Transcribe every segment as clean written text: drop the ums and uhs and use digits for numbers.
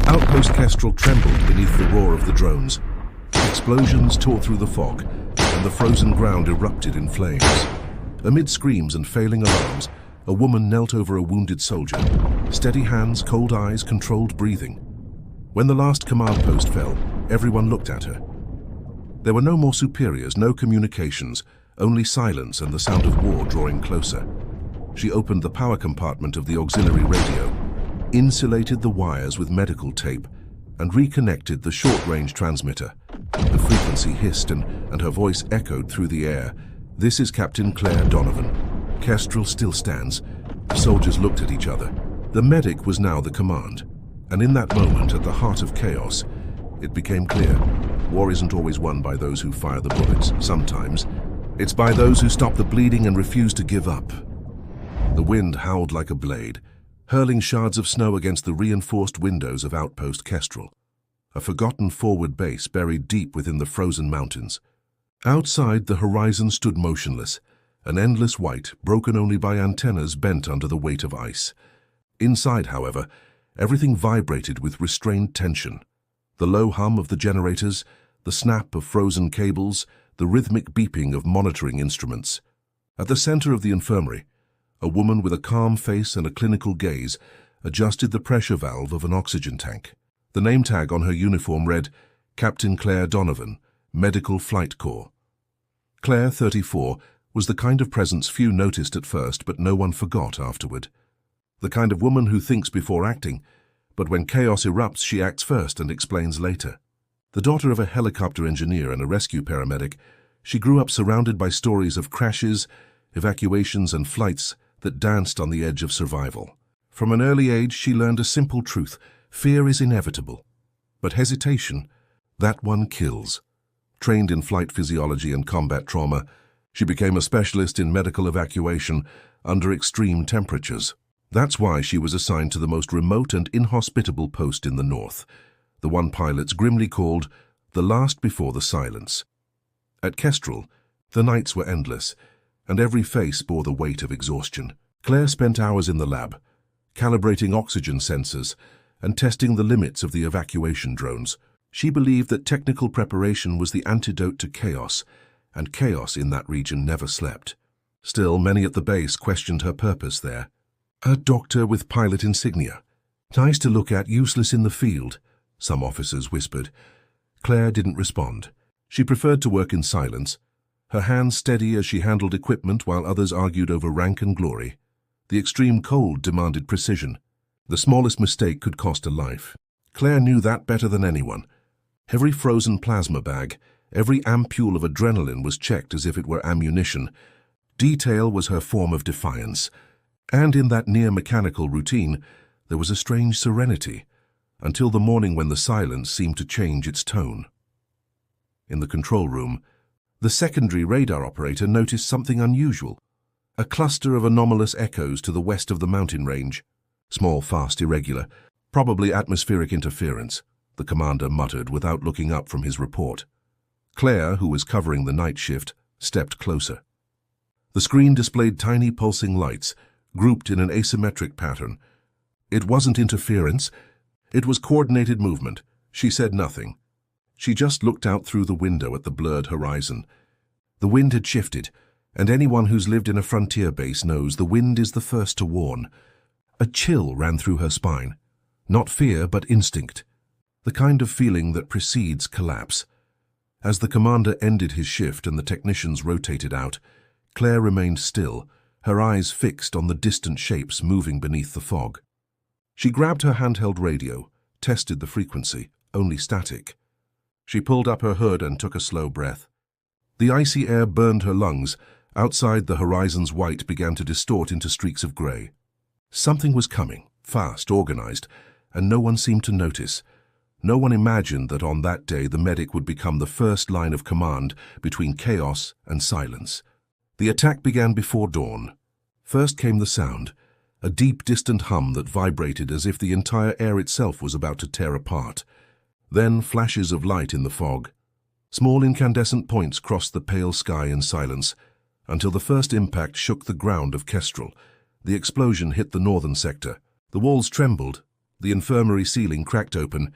Outpost Kestrel trembled beneath the roar of the drones. Explosions tore through the fog, and the frozen ground erupted in flames. Amid screams and failing alarms, a woman knelt over a wounded soldier. Steady hands, cold eyes, controlled breathing. When the last command post fell, everyone looked at her. There were no more superiors, no communications, only silence and the sound of war drawing closer. She opened the power compartment of the auxiliary radio, insulated the wires with medical tape, and reconnected the short-range transmitter. The frequency hissed and her voice echoed through the air. "This is Captain Claire Donovan. Kestrel still stands." The soldiers looked at each other. The medic was now the command. And in that moment, at the heart of chaos, it became clear. War isn't always won by those who fire the bullets. Sometimes, it's by those who stop the bleeding and refuse to give up. The wind howled like a blade, hurling shards of snow against the reinforced windows of Outpost Kestrel, a forgotten forward base buried deep within the frozen mountains. Outside, the horizon stood motionless, an endless white, broken only by antennas bent under the weight of ice. Inside, however, everything vibrated with restrained tension. The low hum of the generators, the snap of frozen cables, the rhythmic beeping of monitoring instruments. At the center of the infirmary, a woman with a calm face and a clinical gaze adjusted the pressure valve of an oxygen tank. The name tag on her uniform read, Captain Claire Donovan, Medical Flight Corps. Claire, 34, was the kind of presence few noticed at first, but no one forgot afterward. The kind of woman who thinks before acting, but when chaos erupts, she acts first and explains later. The daughter of a helicopter engineer and a rescue paramedic, she grew up surrounded by stories of crashes, evacuations, and flights that danced on the edge of survival. From an early age, she learned a simple truth: fear is inevitable. But hesitation, that one kills. Trained in flight physiology and combat trauma, she became a specialist in medical evacuation under extreme temperatures. That's why she was assigned to the most remote and inhospitable post in the north, the one pilots grimly called the last before the silence. At Kestrel, the nights were endless, and every face bore the weight of exhaustion. Claire spent hours in the lab, calibrating oxygen sensors and testing the limits of the evacuation drones. She believed that technical preparation was the antidote to chaos, and chaos in that region never slept. Still, many at the base questioned her purpose there. A doctor with pilot insignia. Nice to look at, useless in the field, some officers whispered. Claire didn't respond. She preferred to work in silence, her hands steady as she handled equipment while others argued over rank and glory. The extreme cold demanded precision. The smallest mistake could cost a life. Claire knew that better than anyone. Every frozen plasma bag, every ampule of adrenaline was checked as if it were ammunition. Detail was her form of defiance. And in that near-mechanical routine, there was a strange serenity, until the morning when the silence seemed to change its tone. In the control room, the secondary radar operator noticed something unusual. A cluster of anomalous echoes to the west of the mountain range. Small, fast, irregular, probably atmospheric interference, the commander muttered without looking up from his report. Claire, who was covering the night shift, stepped closer. The screen displayed tiny pulsing lights, grouped in an asymmetric pattern. It wasn't interference, it was coordinated movement. She said nothing. She just looked out through the window at the blurred horizon. The wind had shifted, and anyone who's lived in a frontier base knows the wind is the first to warn. A chill ran through her spine. Not fear, but instinct. The kind of feeling that precedes collapse. As the commander ended his shift and the technicians rotated out, Claire remained still, her eyes fixed on the distant shapes moving beneath the fog. She grabbed her handheld radio, tested the frequency, only static. She pulled up her hood and took a slow breath. The icy air burned her lungs. Outside, the horizon's white began to distort into streaks of grey. Something was coming, fast, organized, and no one seemed to notice. No one imagined that on that day the medic would become the first line of command between chaos and silence. The attack began before dawn. First came the sound, a deep, distant hum that vibrated as if the entire air itself was about to tear apart. Then flashes of light in the fog. Small incandescent points crossed the pale sky in silence, until the first impact shook the ground of Kestrel. The explosion hit the northern sector. The walls trembled, The infirmary ceiling cracked open,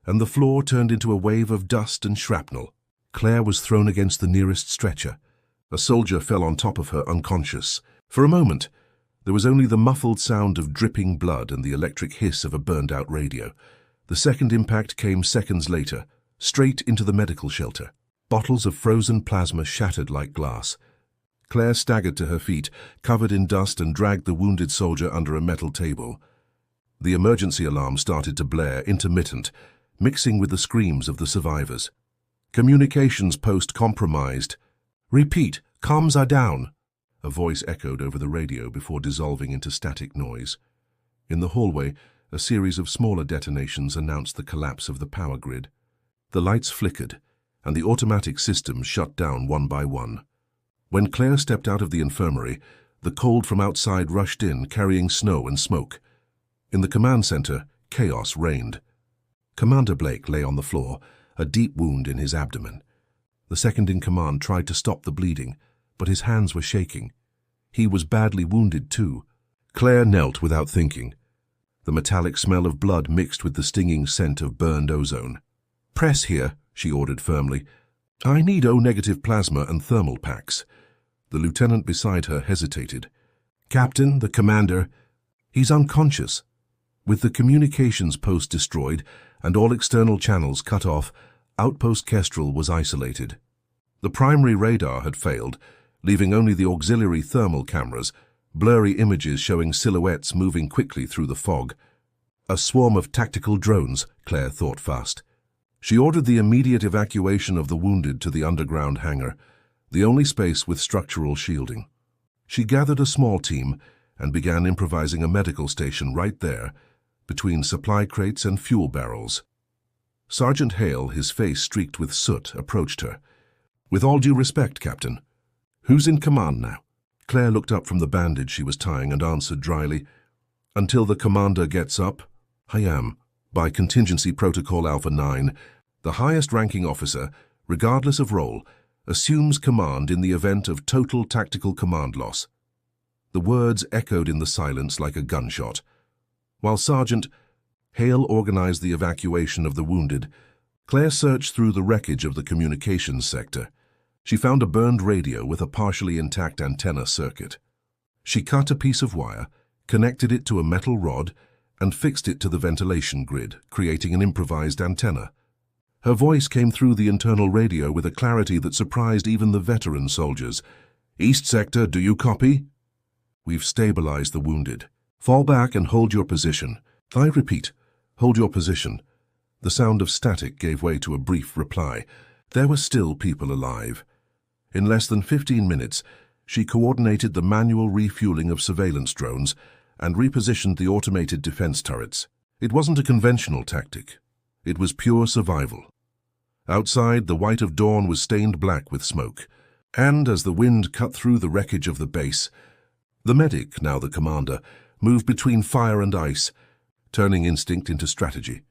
and the floor turned into a wave of dust and shrapnel. Claire was thrown against the nearest stretcher. A soldier fell on top of her unconscious. For a moment, there was only the muffled sound of dripping blood and the electric hiss of a burned-out radio. The second impact came seconds later, straight into the medical shelter. Bottles of frozen plasma shattered like glass. Claire staggered to her feet, covered in dust, and dragged the wounded soldier under a metal table. The emergency alarm started to blare, intermittent, mixing with the screams of the survivors. Communications post compromised. Repeat, comms are down. A voice echoed over the radio before dissolving into static noise. In the hallway, a series of smaller detonations announced the collapse of the power grid. The lights flickered, and the automatic systems shut down one by one. When Claire stepped out of the infirmary, the cold from outside rushed in, carrying snow and smoke. In the command center, chaos reigned. Commander Blake lay on the floor, a deep wound in his abdomen. The second-in-command tried to stop the bleeding, but his hands were shaking. He was badly wounded too. Claire knelt without thinking. The metallic smell of blood mixed with the stinging scent of burned ozone. "Press here," she ordered firmly. "I need O-negative plasma and thermal packs." The lieutenant beside her hesitated. "Captain, the commander, he's unconscious." With the communications post destroyed and all external channels cut off, Outpost Kestrel was isolated. The primary radar had failed, leaving only the auxiliary thermal cameras, blurry images showing silhouettes moving quickly through the fog. A swarm of tactical drones, Claire thought fast. She ordered the immediate evacuation of the wounded to the underground hangar, the only space with structural shielding. She gathered a small team and began improvising a medical station right there, between supply crates and fuel barrels. Sergeant Hale, his face streaked with soot, approached her. "With all due respect, Captain. Who's in command now?" Claire looked up from the bandage she was tying and answered dryly, "Until the commander gets up, I am, by Contingency Protocol Alpha 9, the highest-ranking officer, regardless of role, assumes command in the event of total tactical command loss." The words echoed in the silence like a gunshot. While Sergeant Hale organized the evacuation of the wounded, Claire searched through the wreckage of the communications sector. She found a burned radio with a partially intact antenna circuit. She cut a piece of wire, connected it to a metal rod, and fixed it to the ventilation grid, creating an improvised antenna. Her voice came through the internal radio with a clarity that surprised even the veteran soldiers. "East Sector, do you copy?" "We've stabilized the wounded. Fall back and hold your position." "I repeat, hold your position." The sound of static gave way to a brief reply. There were still people alive. In less than 15 minutes, she coordinated the manual refueling of surveillance drones and repositioned the automated defense turrets. It wasn't a conventional tactic. It was pure survival. Outside, the white of dawn was stained black with smoke, and as the wind cut through the wreckage of the base, the medic, now the commander, moved between fire and ice, turning instinct into strategy.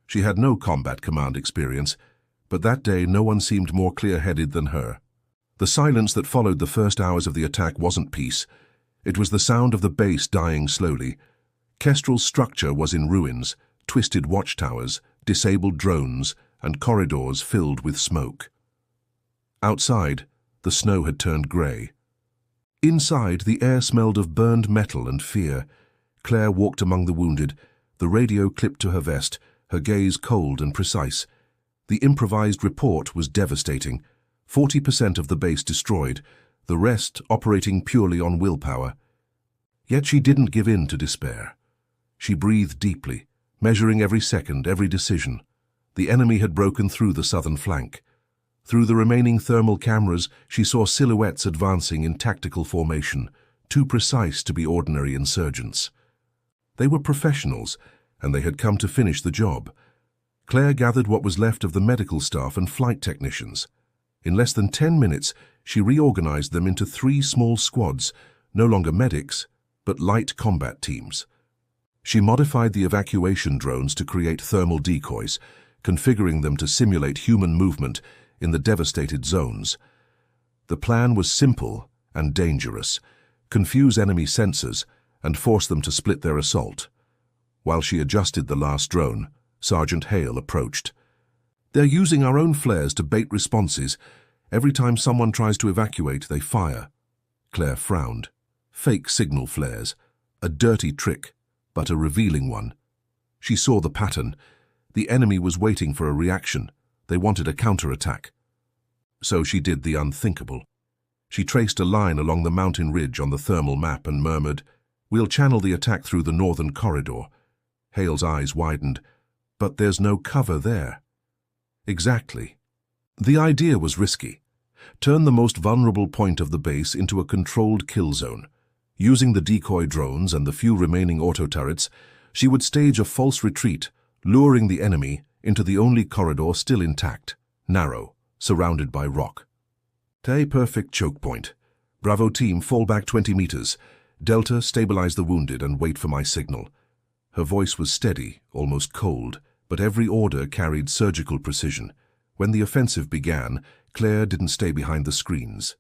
She had no combat command experience, but that day no one seemed more clear-headed than her. The silence that followed the first hours of the attack wasn't peace. It was the sound of the base dying slowly. Kestrel's structure was in ruins, twisted watchtowers, disabled drones, and corridors filled with smoke. Outside, the snow had turned grey. Inside, the air smelled of burned metal and fear. Claire walked among the wounded, the radio clipped to her vest, her gaze cold and precise. The improvised report was devastating. 40% of the base destroyed, the rest operating purely on willpower. Yet she didn't give in to despair. She breathed deeply, measuring every second, every decision. The enemy had broken through the southern flank. Through the remaining thermal cameras, she saw silhouettes advancing in tactical formation, too precise to be ordinary insurgents. They were professionals, and they had come to finish the job. Claire gathered what was left of the medical staff and flight technicians. In less than 10 minutes, she reorganized them into 3 small squads, no longer medics, but light combat teams. She modified the evacuation drones to create thermal decoys, configuring them to simulate human movement in the devastated zones. The plan was simple and dangerous: confuse enemy sensors and force them to split their assault. While she adjusted the last drone, Sergeant Hale approached. "They're using our own flares to bait responses. Every time someone tries to evacuate, they fire." Claire frowned. Fake signal flares. A dirty trick, but a revealing one. She saw the pattern. The enemy was waiting for a reaction. They wanted a counterattack. So she did the unthinkable. She traced a line along the mountain ridge on the thermal map and murmured, "We'll channel the attack through the northern corridor." Hale's eyes widened. "But there's no cover there." "Exactly." The idea was risky. Turn the most vulnerable point of the base into a controlled kill zone. Using the decoy drones and the few remaining auto-turrets, she would stage a false retreat, luring the enemy into the only corridor still intact, narrow, surrounded by rock. Perfect choke point. Bravo team, fall back 20 meters. Delta, stabilize the wounded and wait for my signal. Her voice was steady, almost cold, but every order carried surgical precision. When the offensive began, Claire didn't stay behind the screens.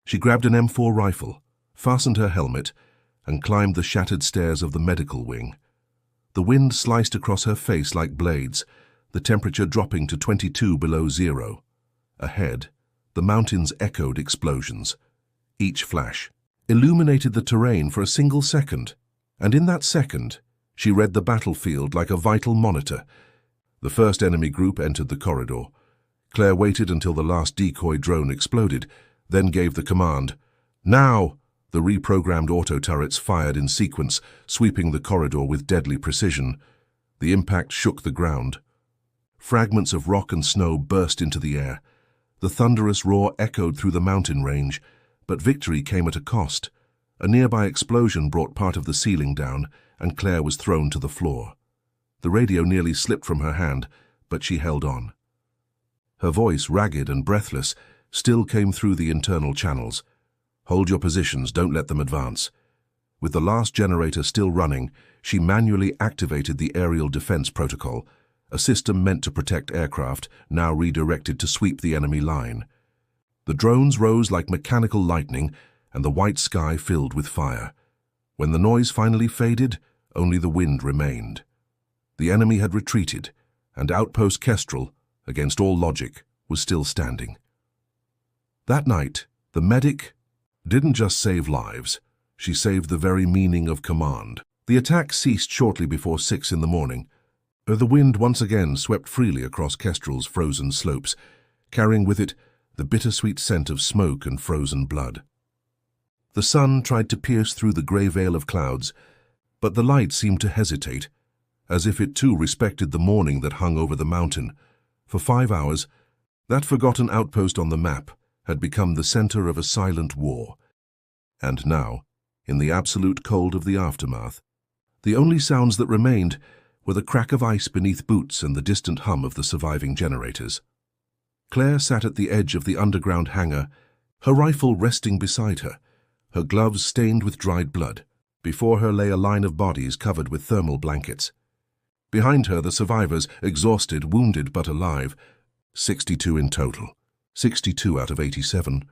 She grabbed an M4 rifle, fastened her helmet, and climbed the shattered stairs of the medical wing. The wind sliced across her face like blades, the temperature dropping to 22 below zero. Ahead, the mountains echoed explosions. Each flash illuminated the terrain for a single second, and in that second, she read the battlefield like a vital monitor. The first enemy group entered the corridor. Claire waited until the last decoy drone exploded, then gave the command. "Now!" The reprogrammed auto-turrets fired in sequence, sweeping the corridor with deadly precision. The impact shook the ground. Fragments of rock and snow burst into the air. The thunderous roar echoed through the mountain range, but victory came at a cost. A nearby explosion brought part of the ceiling down, and Claire was thrown to the floor. The radio nearly slipped from her hand, but she held on. Her voice, ragged and breathless, still came through the internal channels. "Hold your positions, don't let them advance." With the last generator still running, she manually activated the aerial defense protocol, a system meant to protect aircraft, now redirected to sweep the enemy line. The drones rose like mechanical lightning, and the white sky filled with fire. When the noise finally faded, only the wind remained. The enemy had retreated, and Outpost Kestrel, against all logic, was still standing. That night, the medic didn't just save lives, she saved the very meaning of command. The attack ceased shortly before 6 in the morning. The wind once again swept freely across Kestrel's frozen slopes, carrying with it the bittersweet scent of smoke and frozen blood. The sun tried to pierce through the grey veil of clouds, but the light seemed to hesitate, as if it too respected the morning that hung over the mountain. For 5 hours, that forgotten outpost on the map had become the center of a silent war. And now, in the absolute cold of the aftermath, the only sounds that remained were the crack of ice beneath boots and the distant hum of the surviving generators. Claire sat at the edge of the underground hangar, her rifle resting beside her, her gloves stained with dried blood. Before her lay a line of bodies covered with thermal blankets. Behind her, the survivors, exhausted, wounded but alive, 62 in total, 62 out of 87.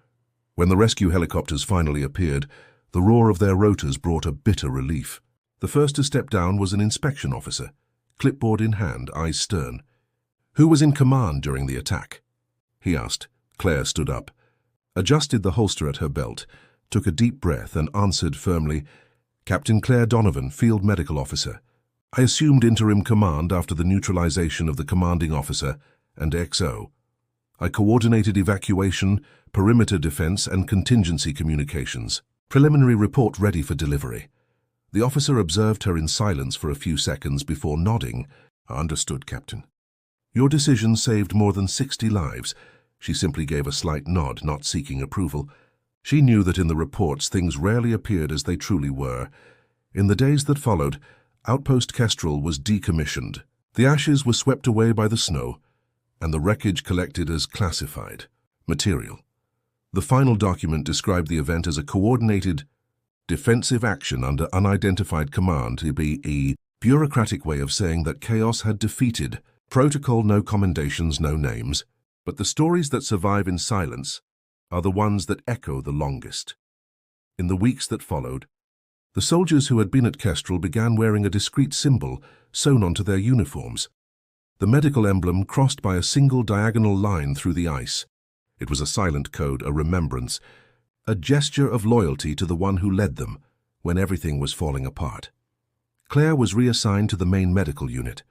When the rescue helicopters finally appeared, the roar of their rotors brought a bitter relief. The first to step down was an inspection officer, clipboard in hand, eyes stern. "Who was in command during the attack?" he asked. Claire stood up, adjusted the holster at her belt, took a deep breath and answered firmly, "Captain Claire Donovan, Field Medical Officer. I assumed interim command after the neutralization of the commanding officer and XO. I coordinated evacuation, perimeter defense, and contingency communications. Preliminary report ready for delivery." The officer observed her in silence for a few seconds before nodding. "Understood, Captain." "Your decision saved more than 60 lives." She simply gave a slight nod, not seeking approval. She knew that in the reports things rarely appeared as they truly were. In the days that followed, Outpost Kestrel was decommissioned. The ashes were swept away by the snow, and the wreckage collected as classified material. The final document described the event as a coordinated defensive action under unidentified command, to be a bureaucratic way of saying that chaos had defeated. Protocol, no commendations, no names. But the stories that survive in silence are the ones that echo the longest. In the weeks that followed, The soldiers who had been at Kestrel began wearing a discreet symbol sewn onto their uniforms. The medical emblem crossed by a single diagonal line through the ice. It was a silent code, a remembrance, a gesture of loyalty to the one who led them when everything was falling apart. Claire was reassigned to the main medical unit.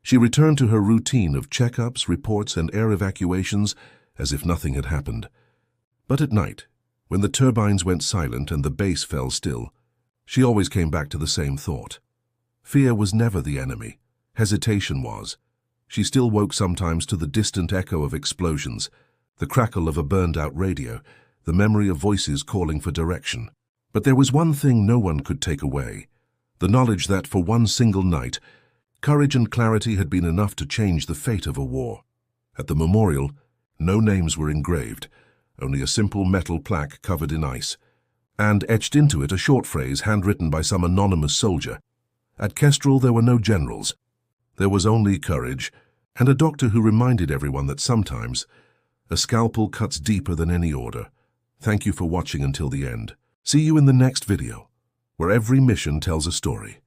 She returned to her routine of checkups, reports, and air evacuations as if nothing had happened. But at night, when the turbines went silent and the base fell still, she always came back to the same thought. Fear was never the enemy. Hesitation was. She still woke sometimes to the distant echo of explosions, the crackle of a burned-out radio, the memory of voices calling for direction. But there was one thing no one could take away, the knowledge that for one single night, courage and clarity had been enough to change the fate of a war. At the memorial, no names were engraved, only a simple metal plaque covered in ice, and etched into it a short phrase handwritten by some anonymous soldier. At Kestrel there were no generals. There was only courage, and a doctor who reminded everyone that sometimes a scalpel cuts deeper than any order. Thank you for watching until the end. See you in the next video, where every mission tells a story.